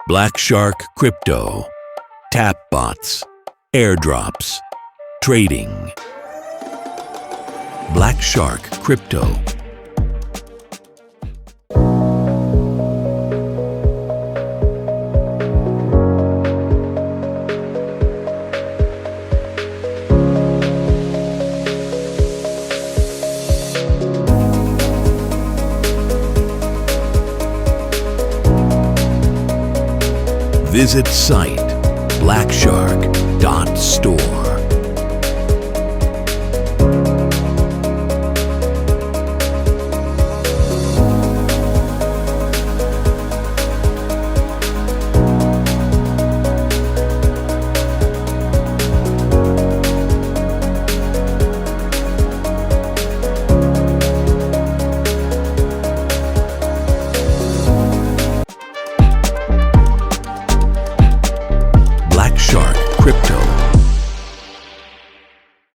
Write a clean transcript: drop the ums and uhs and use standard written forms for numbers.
Black Shark Crypto, tap bots, airdrops, trading. Black Shark Crypto. Visit site blackshark.store. Black Shark Crypto.